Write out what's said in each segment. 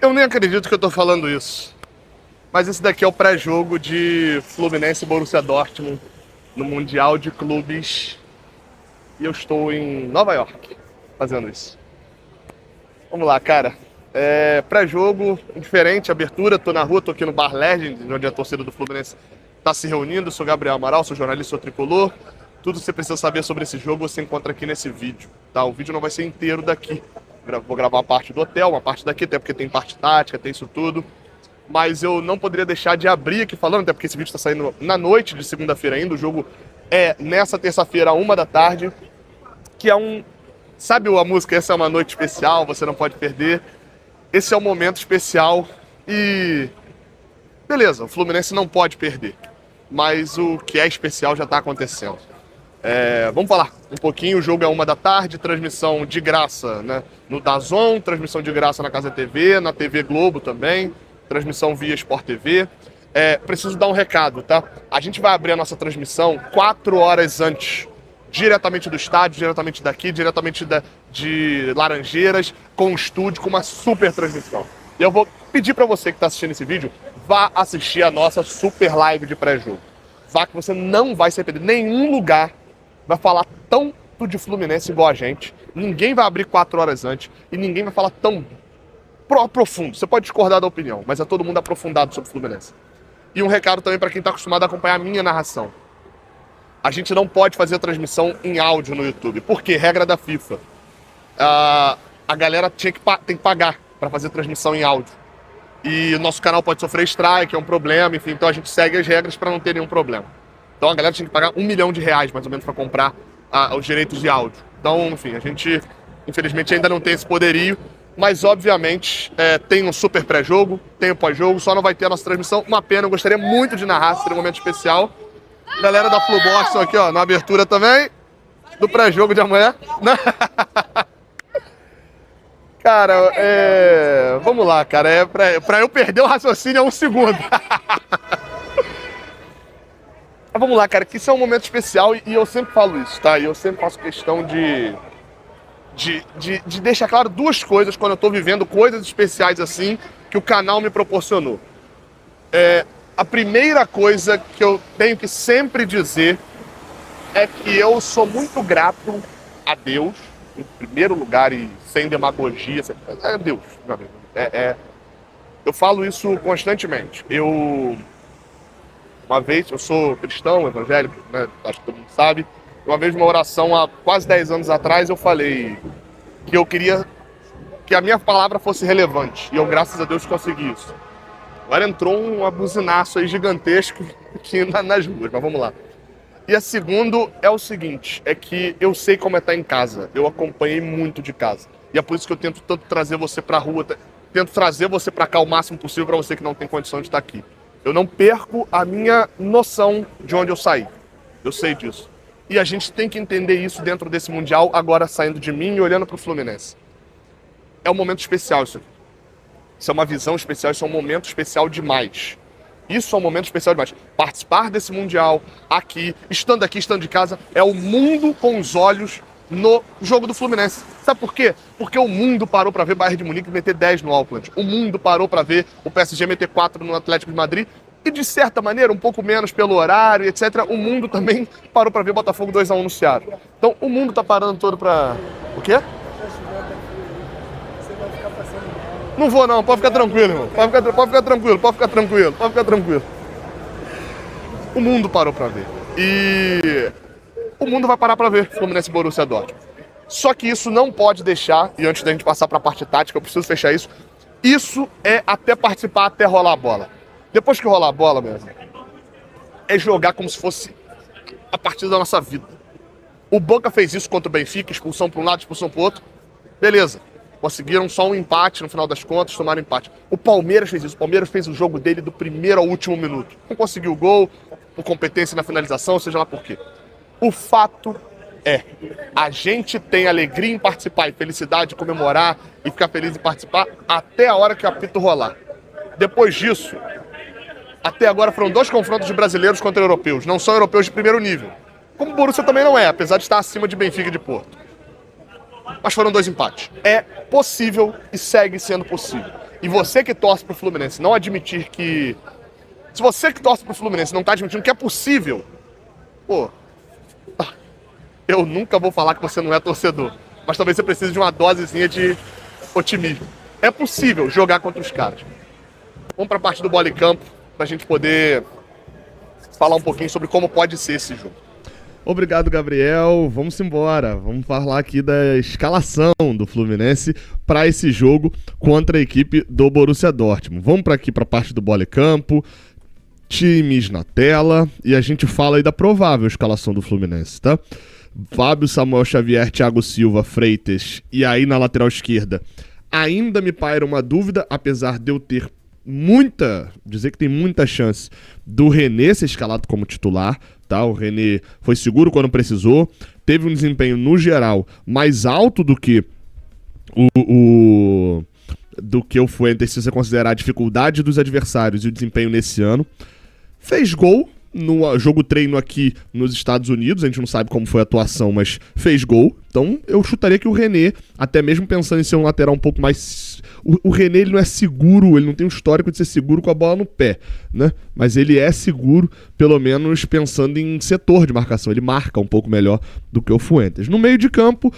Eu nem acredito que eu tô falando isso. Mas esse daqui é o pré-jogo de Fluminense e Borussia Dortmund no Mundial de Clubes. E eu estou em Nova York fazendo isso. Vamos lá, cara. Pré-jogo, diferente, abertura. Tô na rua, tô aqui no Bar Legend, onde a torcida do Fluminense tá se reunindo. Eu sou Gabriel Amaral, sou jornalista, sou tricolor. Tudo que você precisa saber sobre esse jogo você encontra aqui nesse vídeo, tá? O vídeo não vai ser inteiro daqui. Vou gravar uma parte do hotel, uma parte daqui, até porque tem parte tática, tem isso tudo. Mas eu não poderia deixar de abrir aqui falando, até porque esse vídeo está saindo na noite de segunda-feira ainda. O jogo é nessa terça-feira, 13h, que é um... Sabe a música Essa é uma noite especial, você não pode perder? Esse é um momento especial e... Beleza, o Fluminense não pode perder. Mas o que é especial já está acontecendo. Vamos falar um pouquinho. O jogo é 13h, transmissão de graça, né, no DAZN, transmissão de graça na Casa TV, na TV Globo também, transmissão via Sport TV. Preciso dar um recado, tá? A gente vai abrir a nossa transmissão 4 horas antes, diretamente do estádio, diretamente daqui, diretamente de Laranjeiras, com o estúdio, com uma super transmissão. E eu vou pedir para você que está assistindo esse vídeo, vá assistir a nossa super live de pré-jogo. Vá que você não vai se arrepender. Nenhum lugar vai falar tanto de Fluminense igual a gente. Ninguém vai abrir 4 horas antes e ninguém vai falar tão profundo. Você pode discordar da opinião, mas é todo mundo aprofundado sobre o Fluminense. E um recado também para quem está acostumado a acompanhar a minha narração. A gente não pode fazer a transmissão em áudio no YouTube. Por quê? Regra da FIFA. A galera tem que pagar para fazer transmissão em áudio. E o nosso canal pode sofrer strike, é um problema, enfim. Então a gente segue as regras para não ter nenhum problema. Então a galera tinha que pagar R$1 milhão, mais ou menos, para comprar os direitos de áudio. Então, enfim, a gente, infelizmente, ainda não tem esse poderio. Mas, obviamente, tem um super pré-jogo, tem o pós-jogo, só não vai ter a nossa transmissão. Uma pena, eu gostaria muito de narrar, seria um momento especial. Galera da Flu Boston aqui, ó, na abertura também, do pré-jogo de amanhã. Cara, vamos lá, cara, pra eu perder o raciocínio é 1 segundo. Vamos lá, cara, que isso é um momento especial e eu sempre falo isso, tá? E eu sempre faço questão de deixar claro 2 coisas quando eu tô vivendo coisas especiais assim que o canal me proporcionou. A primeira coisa que eu tenho que sempre dizer é que eu sou muito grato a Deus, em primeiro lugar e sem demagogia. É Deus, meu amigo. Eu falo isso constantemente. Uma vez, eu sou cristão, evangélico, né? Acho que todo mundo sabe. Uma vez, numa oração há quase 10 anos atrás, eu falei que eu queria que a minha palavra fosse relevante. E eu, graças a Deus, consegui isso. Agora entrou um abuzinaço aí gigantesco aqui nas ruas, mas vamos lá. E a segunda é o seguinte, é que eu sei como é estar em casa. Eu acompanhei muito de casa. E é por isso que eu tento tanto trazer você pra rua, tento trazer você pra cá o máximo possível pra você que não tem condição de estar aqui. Eu não perco a minha noção de onde eu saí. Eu sei disso. E a gente tem que entender isso dentro desse Mundial, agora saindo de mim e olhando pro Fluminense. É um momento especial isso aqui. Isso é uma visão especial, isso é um momento especial demais. Isso é um momento especial demais. Participar desse Mundial, aqui, estando de casa, é o mundo com os olhos no jogo do Fluminense. Sabe por quê? Porque o mundo parou para ver Bayern de Munique meter 10 no Auckland. O mundo parou para ver o PSG meter 4 no Atlético de Madrid. E, de certa maneira, um pouco menos pelo horário, etc., o mundo também parou para ver Botafogo 2-1 no Ceará. Então, o mundo tá parando todo para... O quê? Não vou não, pode ficar tranquilo, irmão. Pode ficar tranquilo. O mundo parou pra ver. E o mundo vai parar pra ver Fluminense e Borussia Dortmund. Só que isso não pode deixar, e antes da gente passar pra parte tática, eu preciso fechar isso. Isso é até participar, até rolar a bola. Depois que rolar a bola, meu irmão, é jogar como se fosse a partida da nossa vida. O Boca fez isso contra o Benfica, expulsão pra um lado, expulsão pro outro. Beleza. Conseguiram só um empate no final das contas, tomaram empate. O Palmeiras fez isso. O Palmeiras fez o jogo dele do primeiro ao último minuto. Não conseguiu o gol, por competência na finalização, seja lá por quê. O fato é, a gente tem alegria em participar e felicidade de comemorar e ficar feliz em participar até a hora que o apito rolar. Depois disso, até agora foram 2 confrontos de brasileiros contra europeus. Não são europeus de primeiro nível. Como o Borussia também não é, apesar de estar acima de Benfica e de Porto. Mas foram 2 empates. É possível e segue sendo possível. e você que torce pro Fluminense não admitir que... Se você que torce pro Fluminense não tá admitindo que é possível, pô, eu nunca vou falar que você não é torcedor, mas talvez você precise de uma dosezinha de otimismo. É possível jogar contra os caras. Vamos pra parte do bola e campo, pra gente poder falar um pouquinho sobre como pode ser esse jogo. Obrigado, Gabriel. Vamos embora. Vamos falar aqui da escalação do Fluminense para esse jogo contra a equipe do Borussia Dortmund. Vamos para aqui para a parte do bola e campo, times na tela, e a gente fala aí da provável escalação do Fluminense, tá? Fábio, Samuel Xavier, Thiago Silva, Freitas, e aí na lateral esquerda ainda me paira uma dúvida, apesar de eu ter dizer que tem muita chance do René ser escalado como titular, tá? O René foi seguro quando precisou, teve um desempenho no geral mais alto do que o Fuentes, se você considerar a dificuldade dos adversários e o desempenho nesse ano. Fez gol no jogo treino aqui nos Estados Unidos, a gente não sabe como foi a atuação, mas fez gol. Então eu chutaria que o René, até mesmo pensando em ser um lateral um pouco mais... O René, ele não é seguro, ele não tem um histórico de ser seguro com a bola no pé, né? Mas ele é seguro, pelo menos pensando em setor de marcação. Ele marca um pouco melhor do que o Fuentes. No meio de campo,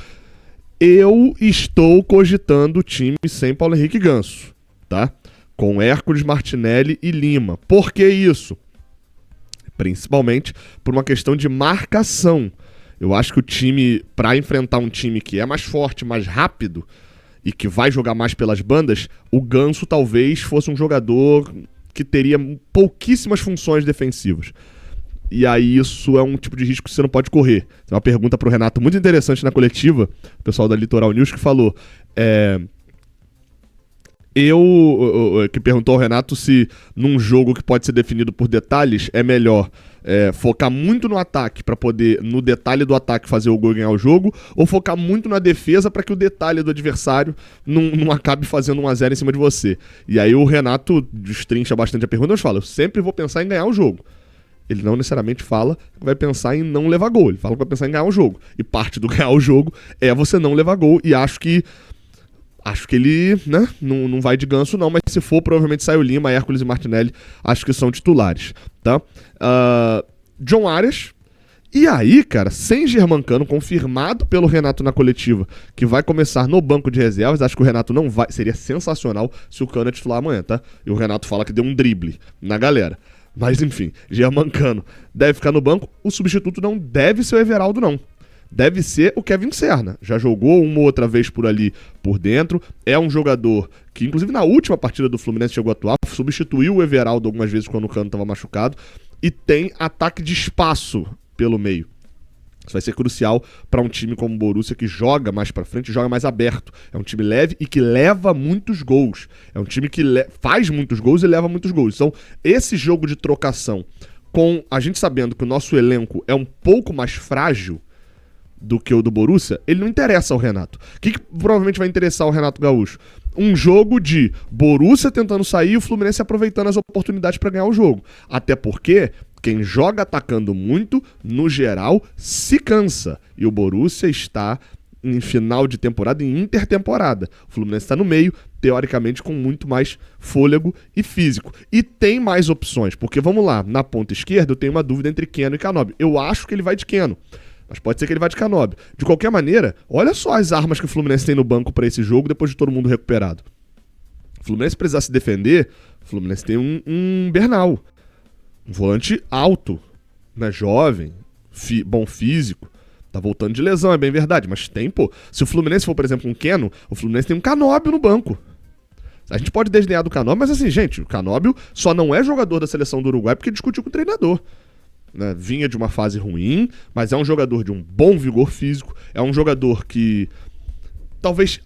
eu estou cogitando o time sem Paulo Henrique Ganso, tá? Com Hércules, Martinelli e Lima. Por que isso? Principalmente por uma questão de marcação. Eu acho que o time, para enfrentar um time que é mais forte, mais rápido e que vai jogar mais pelas bandas, o Ganso talvez fosse um jogador que teria pouquíssimas funções defensivas. E aí isso é um tipo de risco que você não pode correr. Tem uma pergunta pro Renato muito interessante na coletiva, o pessoal da Litoral News que falou, que perguntou ao Renato se num jogo que pode ser definido por detalhes é melhor focar muito no ataque para poder, no detalhe do ataque, fazer o gol e ganhar o jogo, ou focar muito na defesa para que o detalhe do adversário não acabe fazendo 1-0 em cima de você. E aí o Renato destrincha bastante a pergunta, mas fala, eu sempre vou pensar em ganhar o jogo. Ele não necessariamente fala que vai pensar em não levar gol, ele fala que vai pensar em ganhar o jogo. E parte do ganhar o jogo é você não levar gol, e acho que ele, né, não vai de Ganso não, mas se for, provavelmente sai o Lima, Hércules e Martinelli, acho que são titulares, tá? John Arias, e aí, cara, sem Germancano, confirmado pelo Renato na coletiva, que vai começar no banco de reservas, acho que o Renato não vai, seria sensacional se o Cano é titular amanhã, tá? E o Renato fala que deu um drible na galera. Mas enfim, Germancano deve ficar no banco, o substituto não deve ser o Everaldo não. Deve ser o Kevin Serna. Já jogou uma ou outra vez por ali, por dentro. É um jogador que, inclusive, na última partida do Fluminense chegou a atuar. Substituiu o Everaldo algumas vezes quando o Cano estava machucado. E tem ataque de espaço pelo meio. Isso vai ser crucial para um time como o Borussia, que joga mais para frente, joga mais aberto. É um time leve e que leva muitos gols. É um time que faz muitos gols e leva muitos gols. Então, esse jogo de trocação, com a gente sabendo que o nosso elenco é um pouco mais frágil do que o do Borussia, ele não interessa ao Renato. O que provavelmente vai interessar ao Renato Gaúcho? Um jogo de Borussia tentando sair e o Fluminense aproveitando as oportunidades para ganhar o jogo. Até porque quem joga atacando muito, no geral, se cansa. E o Borussia está em final de temporada, em intertemporada. O Fluminense está no meio, teoricamente com muito mais fôlego e físico. E tem mais opções, porque vamos lá, na ponta esquerda eu tenho uma dúvida entre Keno e Canóbio. Eu acho que ele vai de Keno, mas pode ser que ele vá de Canóbio. De qualquer maneira, olha só as armas que o Fluminense tem no banco para esse jogo depois de todo mundo recuperado. O Fluminense precisar se defender, o Fluminense tem um Bernal. Um volante alto, né, jovem, bom físico. Tá voltando de lesão, é bem verdade, mas tem, pô. Se o Fluminense for, por exemplo, um Keno, o Fluminense tem um Canóbio no banco. A gente pode desdenhar do Canóbio, mas assim, gente, o Canóbio só não é jogador da seleção do Uruguai porque discutiu com o treinador. Né, vinha de uma fase ruim, mas é um jogador de um bom vigor físico, é um jogador que talvez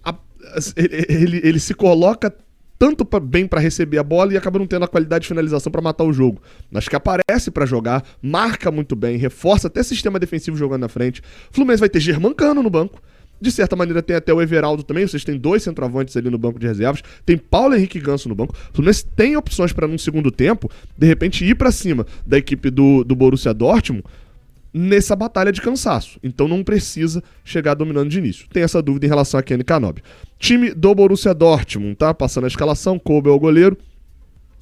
ele se coloca tanto bem para receber a bola e acaba não tendo a qualidade de finalização para matar o jogo. Acho que aparece para jogar, marca muito bem, reforça até sistema defensivo jogando na frente. O Fluminense vai ter Germancano no banco. De certa maneira tem até o Everaldo também, vocês têm 2 centroavantes ali no banco de reservas, tem Paulo Henrique Ganso no banco. O Fluminense tem opções para num segundo tempo, de repente ir para cima da equipe do Borussia Dortmund nessa batalha de cansaço. Então não precisa chegar dominando de início. Tem essa dúvida em relação a Kenny Kanobi. Time do Borussia Dortmund, tá? Passando a escalação, Kobe é o goleiro.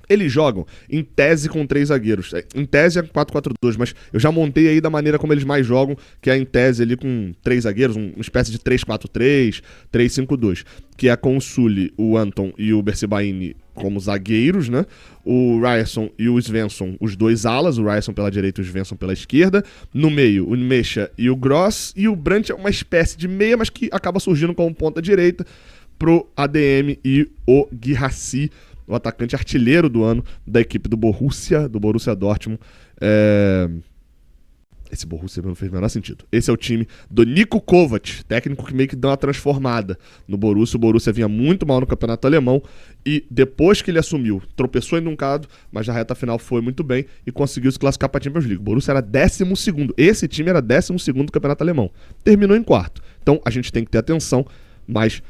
Eles jogam, em tese, com 3 zagueiros. Em tese é 4-4-2, mas eu já montei aí da maneira como eles mais jogam, que é em tese ali com 3 zagueiros, uma espécie de 3-4-3, 3-5-2, que é com o Sully, o Anton e o Bercibaini como zagueiros, né? O Ryerson e o Svensson, os 2 alas, o Ryerson pela direita e o Svensson pela esquerda. No meio, o Mecha e o Gross, e o Brandt é uma espécie de meia, mas que acaba surgindo como ponta direita pro ADM e o Guirassy, o atacante artilheiro do ano da equipe do Borussia Dortmund. Esse Borussia não fez o menor sentido. Esse é o time do Niko Kovac, técnico que meio que deu uma transformada no Borussia. O Borussia vinha muito mal no campeonato alemão e depois que ele assumiu, tropeçou em um bocado, mas na reta final foi muito bem e conseguiu se classificar para a Champions League. O Borussia era 12º. Esse time era 12º do campeonato alemão. Terminou em 4º. Então a gente tem que ter atenção, mas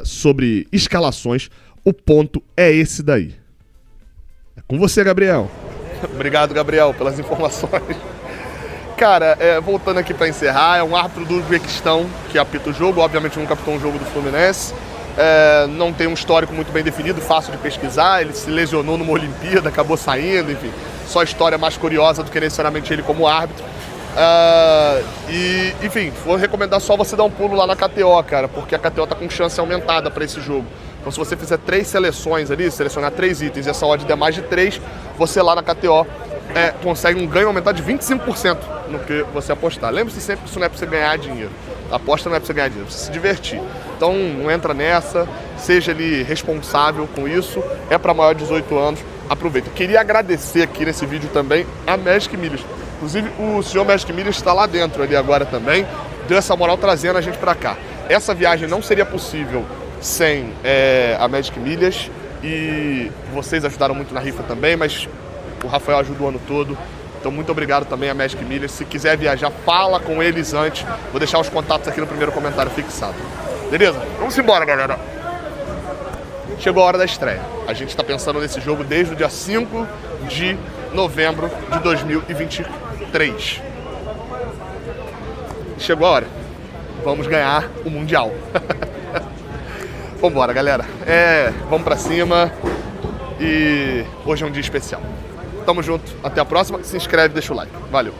sobre escalações, o ponto é esse daí. É com você, Gabriel. Obrigado, Gabriel, pelas informações. Cara, voltando aqui para encerrar, é um árbitro do Uzbequistão que apita o jogo, obviamente nunca apitou um jogo do Fluminense. Não tem um histórico muito bem definido, fácil de pesquisar, ele se lesionou numa Olimpíada, acabou saindo, enfim. Só a história mais curiosa do que necessariamente ele como árbitro. Enfim, vou recomendar só você dar um pulo lá na KTO, cara, porque a KTO tá com chance aumentada para esse jogo. Então se você fizer 3 seleções ali, selecionar 3 itens e essa odd der mais de 3, você lá na KTO consegue um ganho aumentar de 25% no que você apostar. Lembre-se sempre que isso não é para você ganhar dinheiro. A aposta não é para você ganhar dinheiro, é para você se divertir. Então não entra nessa, seja ali responsável com isso, é para maior de 18 anos, aproveita. Queria agradecer aqui nesse vídeo também a Magic Milhas. Inclusive o senhor Magic Milhas está lá dentro ali agora também, deu essa moral trazendo a gente para cá. Essa viagem não seria possível sem a Magic Milhas e vocês ajudaram muito na rifa também, mas o Rafael ajuda o ano todo. Então muito obrigado também a Magic Milhas. Se quiser viajar, fala com eles antes. Vou deixar os contatos aqui no primeiro comentário fixado. Beleza? Vamos embora, galera. Chegou a hora da estreia. A gente está pensando nesse jogo desde o dia 5 de novembro de 2023. Chegou a hora. Vamos ganhar o Mundial. Vambora, galera. Vamos pra cima. E hoje é um dia especial. Tamo junto. Até a próxima. Se inscreve e deixa o like. Valeu.